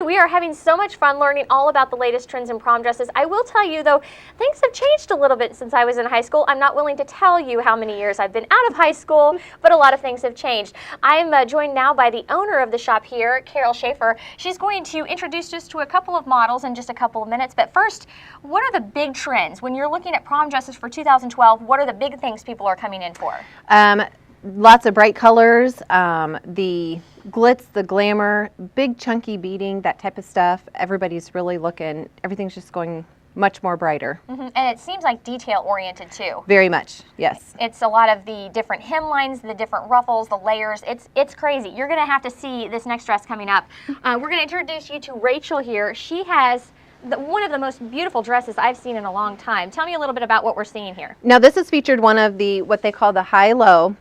We are having so much fun learning all about the latest trends in prom dresses. I will tell you, though, things have changed a little bit since I was in high school. I'm not willing to tell you how many years I've been out of high school, but a lot of things have changed. I'm joined now by the owner of the shop here, Carol Schaefer. She's going to introduce us to a couple of models in just a couple of minutes. But first, what are the big trends? When you're looking at prom dresses for 2012, what are the big things people are coming in for? Lots of bright colors, the glitz, the glamour, big chunky beading, that type of stuff. Everybody's really looking, everything's just going much more brighter. And it seems like detail oriented too. Very much, yes. It's a lot of the different hemlines, the different ruffles, the layers. It's crazy. You're going to have to see this next dress coming up. We're going to introduce you to Rachel here. She has one of the most beautiful dresses I've seen in a long time. Tell me a little bit about what we're seeing here. Now this is featured one of the, what they call the high-low.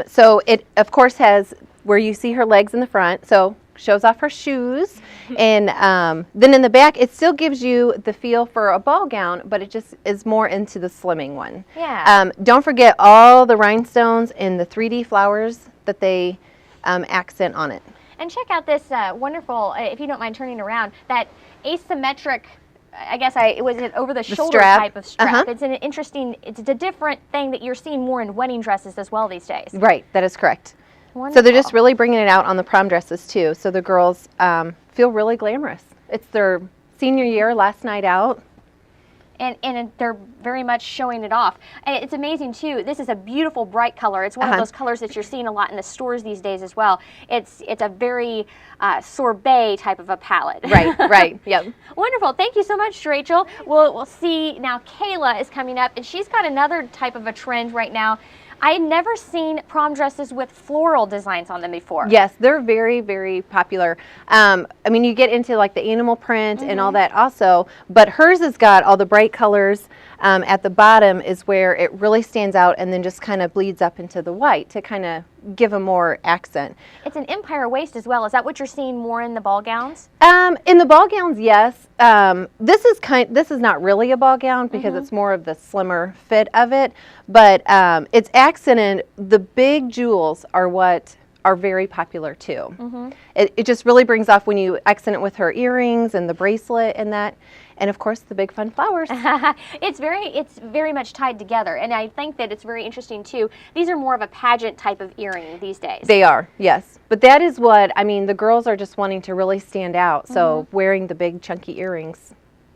So it, of course, has where you see her legs in the front, so shows off her shoes. And then in the back, it still gives you the feel for a ball gown, but it just is more into the slimming one. Yeah. Don't forget all the rhinestones and the 3D flowers that they accent on it. And check out this wonderful, if you don't mind turning around, that asymmetric, I guess was it over the shoulder strap type of strap. It's an interesting, it's a different thing that you're seeing more in wedding dresses as well these days. Right, that is correct. Wonderful. So they're just really bringing it out on the prom dresses too. So the girls feel really glamorous. It's their senior year, last night out. And they're very much showing it off. And it's amazing too. This is a beautiful bright color. It's one of those colors that you're seeing a lot in the stores these days as well. It's a very sorbet type of a palette. Right, right, yep. Wonderful. Thank you so much, Rachel. We'll see now. Kayla is coming up, and she's got another type of a trend right now. I had never seen prom dresses with floral designs on them before. Yes, they're very, very popular. I mean, you get into like the animal print and all that also, but hers has got all the bright colors. At the bottom is where it really stands out and then just kind of bleeds up into the white to kind of give a more accent. It's an empire waist as well. Is that what you're seeing more in the ball gowns? In the ball gowns, yes. This is not really a ball gown because it's more of the slimmer fit of it, but it's accented. The big jewels are what are very popular too. It just really brings off when you accent it with her earrings and the bracelet and that. And of course, the big fun flowers. It's very much tied together, and I think that it's very interesting too. These are more of a pageant type of earring these days. They are, yes. But that is what, I mean, the girls are just wanting to really stand out, so wearing the big chunky earrings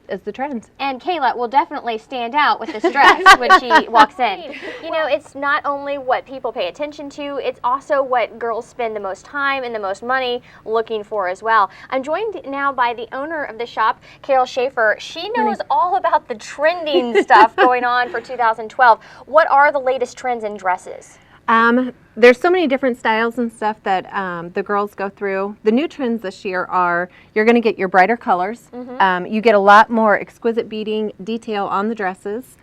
is the trend. And Kayla will definitely stand out with this dress when she walks in. You know, it's not only what people pay attention to, it's also what girls spend the most time and the most money looking for as well. I'm joined now by the owner of the shop, Carol Schaefer. She knows all about the trending stuff going on for 2012. What are the latest trends in dresses? There's so many different styles and stuff that the girls go through. The new trends this year are you're going to get your brighter colors. You get a lot more exquisite beading detail on the dresses.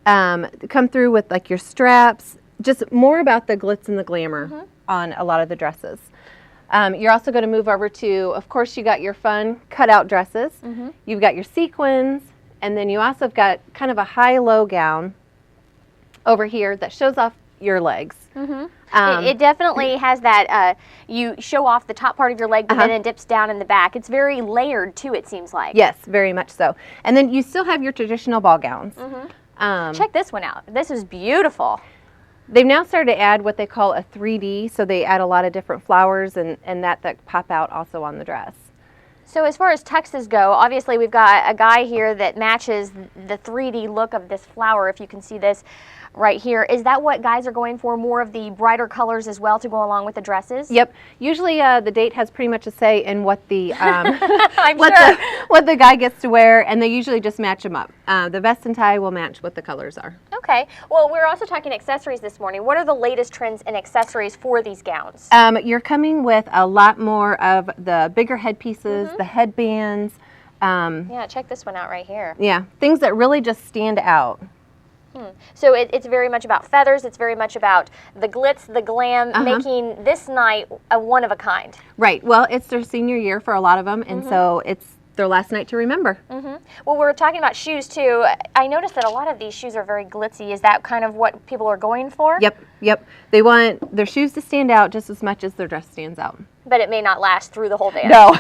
Come through with like your straps, just more about the glitz and the glamour on a lot of the dresses. You're also going to move over to, of course, you got your fun cutout dresses. You've got your sequins, and then you also have got kind of a high-low gown over here that shows off your legs. It definitely has that, you show off the top part of your leg, but then it dips down in the back. It's very layered too, it seems like. Yes, very much so. And then you still have your traditional ball gowns. Check this one out. This is beautiful. They've now started to add what they call a 3D, so they add a lot of different flowers and that pop out also on the dress. So as far as tuxes go, obviously we've got a guy here that matches the 3D look of this flower, if you can see this right here. Is that what guys are going for, more of the brighter colors as well to go along with the dresses? Yep. Usually the date has pretty much a say in what the what I'm the guy gets to wear, and they usually just match them up. The vest and tie will match what the colors are. Okay. Well, we're also talking accessories this morning. What are the latest trends in accessories for these gowns? You're coming with a lot more of the bigger headpieces, the headbands. Yeah, check this one out right here. Yeah, things that really just stand out. So it's very much about feathers. It's very much about the glitz, the glam, making this night a one of a kind. Right. Well, it's their senior year for a lot of them, and so it's their last night to remember. Well, we're talking about shoes too. I noticed that a lot of these shoes are very glitzy. Is that kind of what people are going for? Yep. They want their shoes to stand out just as much as their dress stands out. But it may not last through the whole dance. No.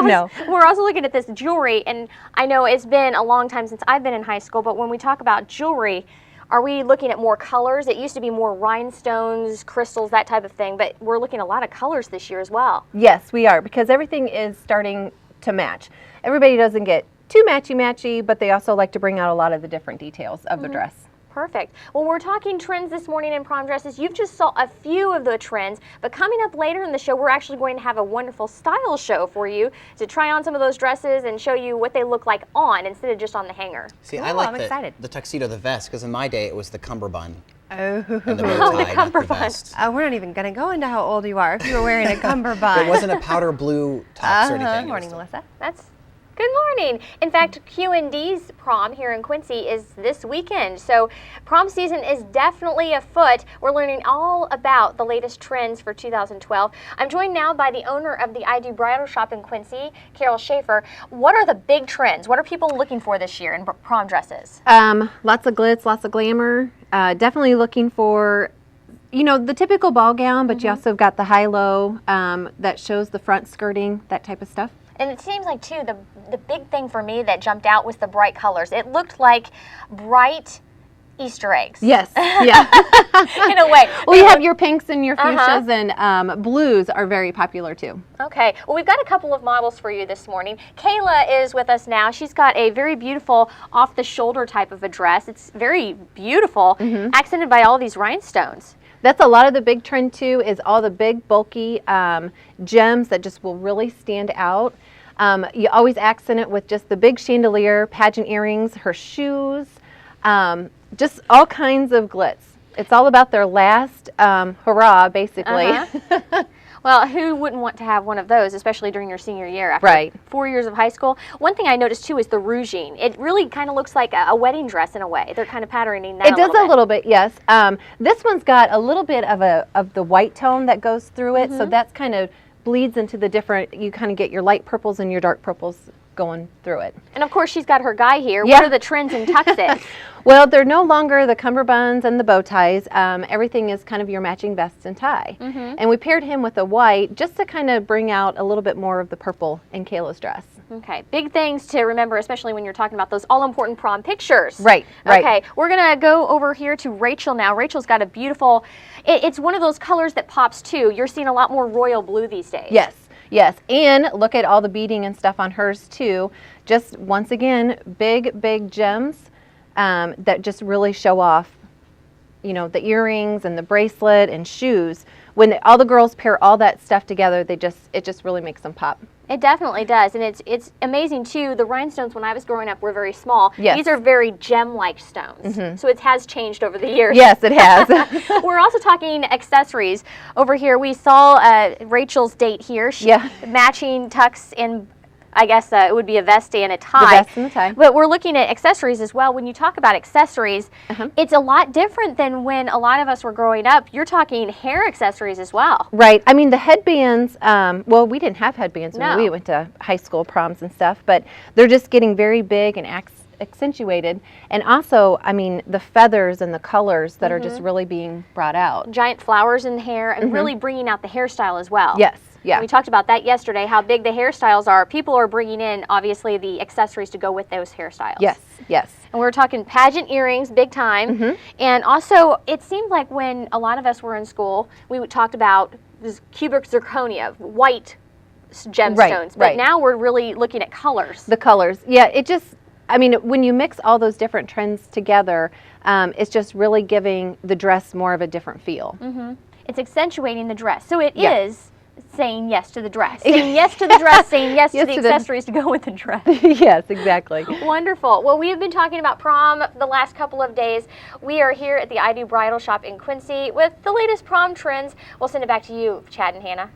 No. We're also looking at this jewelry, and I know it's been a long time since I've been in high school, but when we talk about jewelry, are we looking at more colors? It used to be more rhinestones, crystals, that type of thing, but we're looking at a lot of colors this year as well. Yes, we are, because everything is starting to match. Everybody doesn't get too matchy-matchy, but they also like to bring out a lot of the different details of the dress. Perfect. Well, we're talking trends this morning in prom dresses. You've just saw a few of the trends, but coming up later in the show, we're actually going to have a wonderful style show for you to try on some of those dresses and show you what they look like on instead of just on the hanger. See, Ooh, I like I'm excited. the tuxedo, the vest, because in my day it was the cummerbund. Oh, And the the bow tie, not the cummerbund. vest. We're not even going to go into how old you are if you were wearing a cummerbund. It wasn't a powder blue tux or anything. It was Morning, still- Melissa. That's good morning. In fact, Q&D's prom here in Quincy is this weekend. So prom season is definitely afoot. We're learning all about the latest trends for 2012. I'm joined now by the owner of the I Do Bridal Shop in Quincy, Carol Schaefer. What are the big trends? What are people looking for this year in prom dresses? Lots of glitz, lots of glamour. Definitely looking for, you know, the typical ball gown, but you also have got the high-low that shows the front skirting, that type of stuff. And it seems like, too, the big thing for me that jumped out was the bright colors. It looked like bright Easter eggs. Yes, yeah. In a way. Well, you have your pinks and your fuchsias, and blues are very popular too. Okay, well, we've got a couple of models for you this morning. Kayla is with us now. She's got a very beautiful off-the-shoulder type of a dress. It's very beautiful, accented by all these rhinestones. That's a lot of the big trend too, is all the big bulky gems that just will really stand out. You always accent it with just the big chandelier, pageant earrings, her shoes, just all kinds of glitz. It's all about their last hurrah, basically. Well, who wouldn't want to have one of those, especially during your senior year after Right. 4 years of high school? One thing I noticed, too, is the rouging. It really kind of looks like a wedding dress in a way. They're kind of patterning that It does a little bit, yes. This one's got a little bit of the white tone that goes through it, so that's kind of bleeds into the different, you kind of get your light purples and your dark purples going through it. And, of course, she's got her guy here. Yeah. What are the trends in tuxes? Well, they're no longer the cummerbunds and the bow ties. Everything is kind of your matching vest and tie. And we paired him with a white just to kind of bring out a little bit more of the purple in Kayla's dress. Okay, big things to remember, especially when you're talking about those all-important prom pictures. Right. Okay, we're going to go over here to Rachel now. Rachel's got a beautiful, it's one of those colors that pops too. You're seeing a lot more royal blue these days. Yes, yes. And look at all the beading and stuff on hers too. Just once again, big gems that just really show off, you know, the earrings and the bracelet and shoes. When all the girls pair all that stuff together, it just really makes them pop. It definitely does, and it's amazing too. The rhinestones when I was growing up were very small. Yes. These are very gem-like stones, so it has changed over the years. Yes, it has. We're also talking accessories. Over here, we saw Rachel's date here. She, matching tux in, I guess it would be a vest and a tie. The vest and the tie. But we're looking at accessories as well. When you talk about accessories, it's a lot different than when a lot of us were growing up. You're talking hair accessories as well. Right. I mean, the headbands, well, we didn't have headbands when No. we went to high school proms and stuff, but they're just getting very big and accentuated. And also, I mean, the feathers and the colors that are just really being brought out. Giant flowers in the hair and really bringing out the hairstyle as well. Yes. Yeah. We talked about that yesterday, how big the hairstyles are. People are bringing in, obviously, the accessories to go with those hairstyles. Yes. Yes. And we were talking pageant earrings, big time. And also, it seemed like when a lot of us were in school, we talked about this cubic zirconia, white gemstones. But now we're really looking at colors. The colors. Yeah, it just, I mean, when you mix all those different trends together, it's just really giving the dress more of a different feel. It's accentuating the dress. So it is saying yes to the dress. Saying yes to the dress, saying yes to the accessories to go with the dress. Yes, exactly. Wonderful. Well, we have been talking about prom the last couple of days. We are here at the I Do Bridal Shop in Quincy with the latest prom trends. We'll send it back to you, Chad and Hannah.